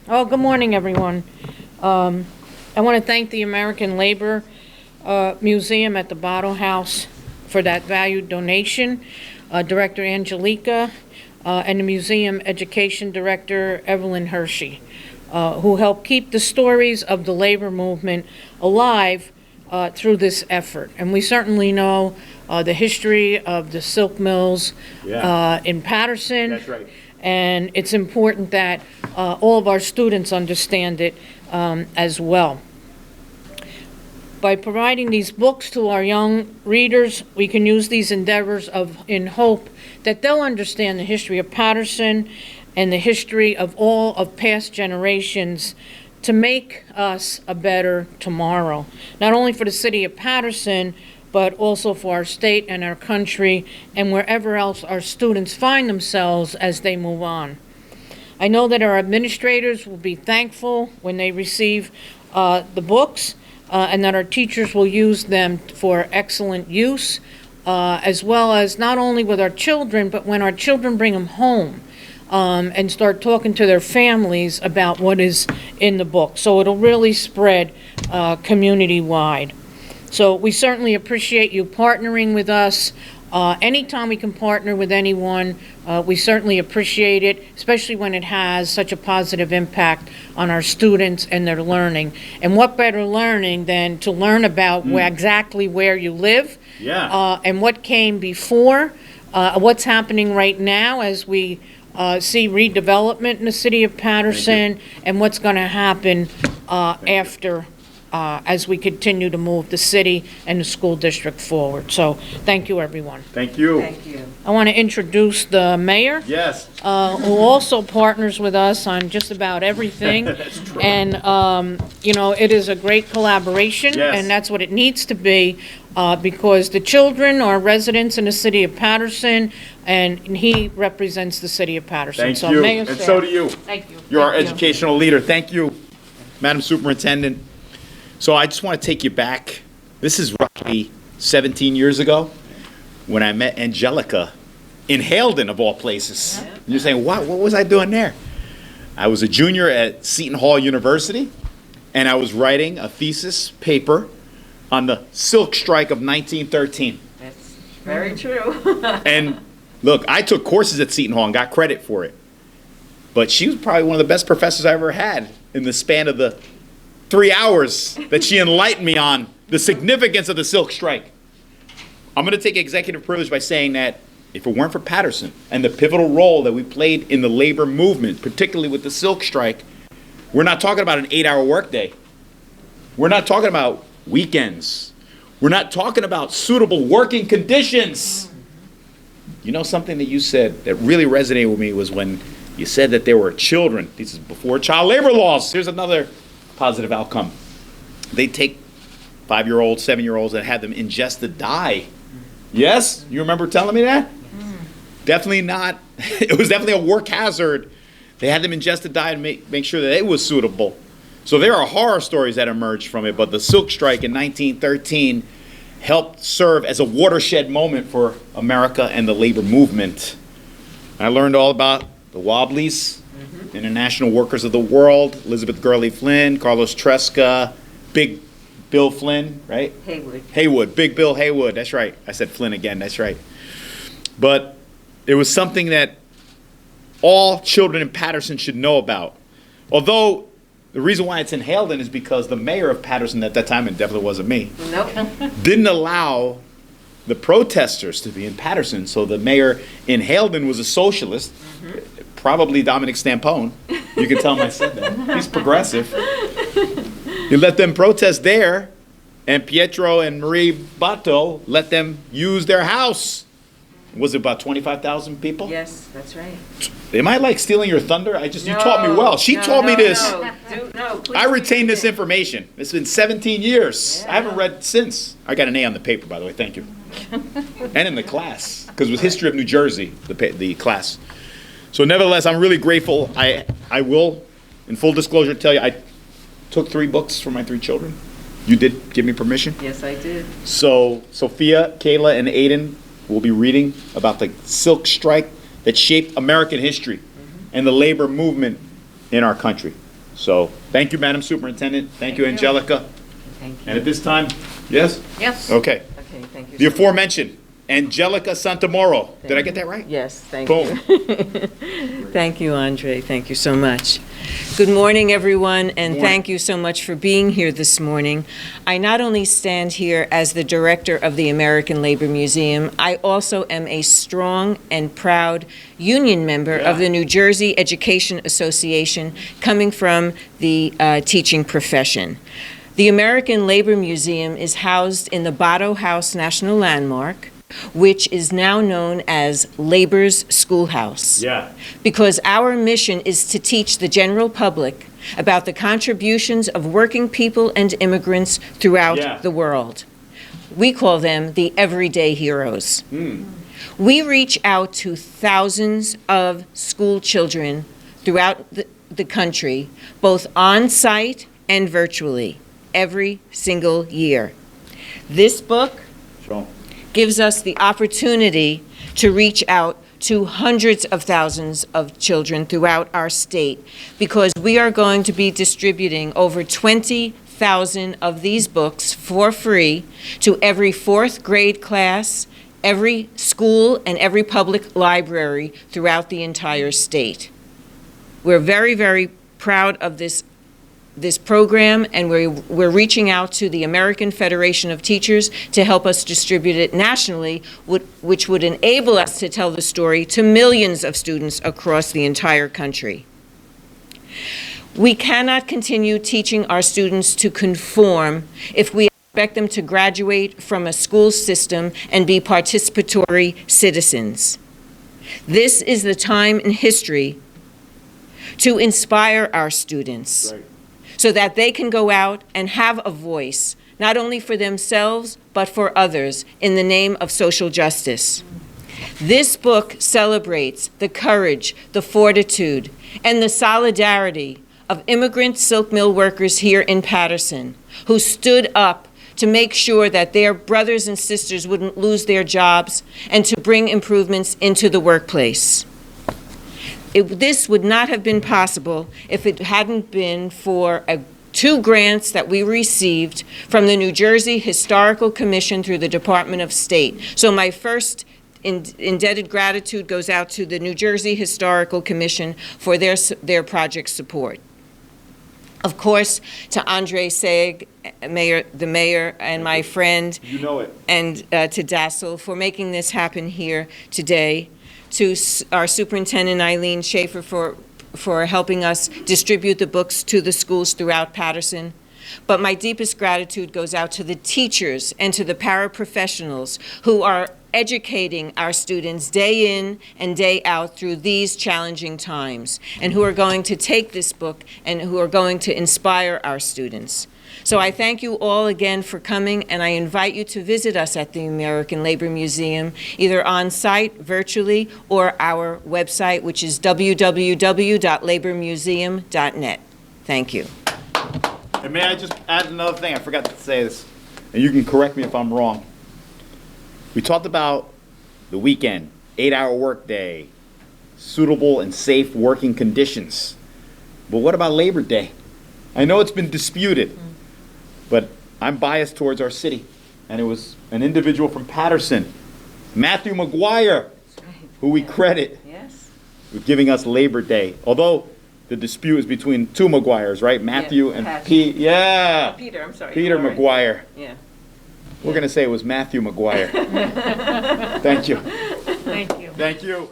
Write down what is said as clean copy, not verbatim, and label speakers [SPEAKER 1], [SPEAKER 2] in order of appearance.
[SPEAKER 1] Oh, good morning, everyone. I want to thank the American Labor Museum at the Bottle House for that valued donation, Director Angelica, and the Museum Education Director Evelyn Hershey, who helped keep the stories of the labor movement alive through this effort. And we certainly know the history of the silk mills in Paterson.
[SPEAKER 2] That's right.
[SPEAKER 1] And it's important that all of our students understand it as well. By providing these books to our young readers, we can use these endeavors in hope that they'll understand the history of Paterson and the history of all of past generations to make us a better tomorrow, not only for the city of Paterson, but also for our state and our country and wherever else our students find themselves as they move on. I know that our administrators will be thankful when they receive the books and that our teachers will use them for excellent use, as well as not only with our children, but when our children bring them home and start talking to their families about what is in the book. So it'll really spread community-wide. So we certainly appreciate you partnering with us. Anytime we can partner with anyone, we certainly appreciate it, especially when it has such a positive impact on our students and their learning. And what better learning than to learn about exactly where you live, and what came before, what's happening right now as we see redevelopment in the city of Paterson, and what's going to happen after as we continue to move the city and the school district forward. So thank you, everyone.
[SPEAKER 2] Thank you.
[SPEAKER 3] Thank you.
[SPEAKER 1] I want to introduce the mayor,
[SPEAKER 2] Yes.
[SPEAKER 1] who also partners with us on just about everything.
[SPEAKER 2] That's true.
[SPEAKER 1] And, you know, it is a great collaboration,
[SPEAKER 2] Yes.
[SPEAKER 1] and that's what it needs to be, because the children are residents in the city of Paterson, and he represents the city of Paterson.
[SPEAKER 2] Thank
[SPEAKER 1] So,
[SPEAKER 2] you.
[SPEAKER 1] Mayor
[SPEAKER 2] And
[SPEAKER 1] Sarah.
[SPEAKER 2] so do you.
[SPEAKER 1] Thank you.
[SPEAKER 2] You're our
[SPEAKER 1] Thank you.
[SPEAKER 2] educational leader. Thank you, Madam Superintendent. So I just want to take you back. This is roughly 17 years ago when I met Angelica in Haledon, of all places. And you're saying, what was I doing there? I was a junior at Seton Hall University, and I was writing a thesis paper on the silk strike of 1913.
[SPEAKER 3] That's very true.
[SPEAKER 2] And look, I took courses at Seton Hall and got credit for it. But she was probably one of the best professors I ever had in the span of the 3 hours that she enlightened me on the significance of the silk strike. I'm going to take executive privilege by saying that if it weren't for Paterson and the pivotal role that we played in the labor movement, particularly with the silk strike, we're not talking about an 8-hour workday. We're not talking about weekends. We're not talking about suitable working conditions. You know, something that you said that really resonated with me was when you said that there were children. This is before child labor laws. Here's another positive outcome. They take 5-year-olds, 7-year-olds and have them ingest the dye. Yes? You remember telling me that? Definitely not. It was definitely a work hazard. They had them ingest the dye and make sure that it was suitable. So there are horror stories that emerged from it, but the silk strike in 1913 helped serve as a watershed moment for America and the labor movement. I learned all about the Wobblies, International Workers of the World, Elizabeth Gurley Flynn, Carlos Tresca, Big Bill Flynn, right? Haywood, Big Bill Haywood, that's right. I said Flynn again, that's right. But it was something that all children in Paterson should know about. Although the reason why it's in Haledon is because the mayor of Paterson at that time, and definitely wasn't me,
[SPEAKER 3] Nope.
[SPEAKER 2] didn't allow the protesters to be in Paterson. So the mayor in Haledon was a socialist, probably Dominic Stampone. You can tell him I said that. He's progressive. He let them protest there, and Pietro and Marie Bato let them use their house. Was it about 25,000 people?
[SPEAKER 3] Yes, that's right.
[SPEAKER 2] Am I like stealing your thunder? You taught me well. She told me this.
[SPEAKER 3] No, please
[SPEAKER 2] I retain
[SPEAKER 3] do
[SPEAKER 2] this information. It's been 17 years. I haven't read since. I got an A on the paper, by the way. Thank you. And in the class, because it was History of New Jersey, the class. So nevertheless, I'm really grateful. I will, in full disclosure, tell you, I took 3 books for my 3 children. You did give me permission?
[SPEAKER 3] Yes, I did.
[SPEAKER 2] So Sophia, Kayla, and Aiden will be reading about the silk strike that shaped American history and the labor movement in our country. So, thank you, Madam Superintendent. Thank you,
[SPEAKER 3] Thank you.
[SPEAKER 2] Angelica.
[SPEAKER 3] Thank you.
[SPEAKER 2] And at this time, yes?
[SPEAKER 1] Yes.
[SPEAKER 2] Okay.
[SPEAKER 3] Okay, thank you.
[SPEAKER 2] The
[SPEAKER 3] so much.
[SPEAKER 2] aforementioned, Angelica Santamoro. Did I get that right?
[SPEAKER 3] Yes, thank
[SPEAKER 2] Boom.
[SPEAKER 3] you. Thank you, Andre. Thank you so much. Good morning, everyone, and
[SPEAKER 2] Morning.
[SPEAKER 3] thank you so much for being here this morning. I not only stand here as the director of the American Labor Museum, I also am a strong and proud union member of the New Jersey Education Association, coming from the teaching profession. The American Labor Museum is housed in the Botto House National Landmark, which is now known as Labor's Schoolhouse.
[SPEAKER 2] Yeah.
[SPEAKER 3] Because our mission is to teach the general public about the contributions of working people and immigrants throughout the world. We call them the everyday heroes. We reach out to thousands of school children throughout the country, both on-site and virtually, every single year. This book
[SPEAKER 2] Sure.
[SPEAKER 3] gives us the opportunity to reach out to hundreds of thousands of children throughout our state, because we are going to be distributing over 20,000 of these books for free to every fourth grade class, every school, and every public library throughout the entire state. We're very, very proud of this program, and we're reaching out to the American Federation of Teachers to help us distribute it nationally, which would enable us to tell the story to millions of students across the entire country. We cannot continue teaching our students to conform if we expect them to graduate from a school system and be participatory citizens. This is the time in history to inspire our students.
[SPEAKER 2] Right.
[SPEAKER 3] So that they can go out and have a voice, not only for themselves, but for others, in the name of social justice. This book celebrates the courage, the fortitude, and the solidarity of immigrant silk mill workers here in Paterson, who stood up to make sure that their brothers and sisters wouldn't lose their jobs and to bring improvements into the workplace. This would not have been possible if it hadn't been for two grants that we received from the New Jersey Historical Commission through the Department of State. So my first indebted gratitude goes out to the New Jersey Historical Commission for their project support. Of course, to Andre Saig, the mayor, and my friend,
[SPEAKER 2] You know it.
[SPEAKER 3] and to Dassel for making this happen here today. To our superintendent, Eileen Schaefer, for helping us distribute the books to the schools throughout Paterson. But my deepest gratitude goes out to the teachers and to the paraprofessionals who are educating our students day in and day out through these challenging times, and who are going to take this book and who are going to inspire our students. So I thank you all again for coming, and I invite you to visit us at the American Labor Museum, either on-site, virtually, or our website, which is www.labormuseum.net. Thank you.
[SPEAKER 2] And may I just add another thing? I forgot to say this, and you can correct me if I'm wrong. We talked about the weekend, 8-hour workday, suitable and safe working conditions. But what about Labor Day? I know it's been disputed, but I'm biased towards our city. And it was an individual from Paterson, Matthew McGuire, who we credit
[SPEAKER 3] Yes.
[SPEAKER 2] with giving us Labor Day. Although the dispute is between two McGuires, right? Matthew and
[SPEAKER 3] Patrick.
[SPEAKER 2] Pete. Yeah.
[SPEAKER 3] Peter, I'm sorry.
[SPEAKER 2] Peter McGuire.
[SPEAKER 3] Yeah.
[SPEAKER 2] We're going to say it was Matthew McGuire. Thank you.
[SPEAKER 1] Thank you.
[SPEAKER 2] Thank you.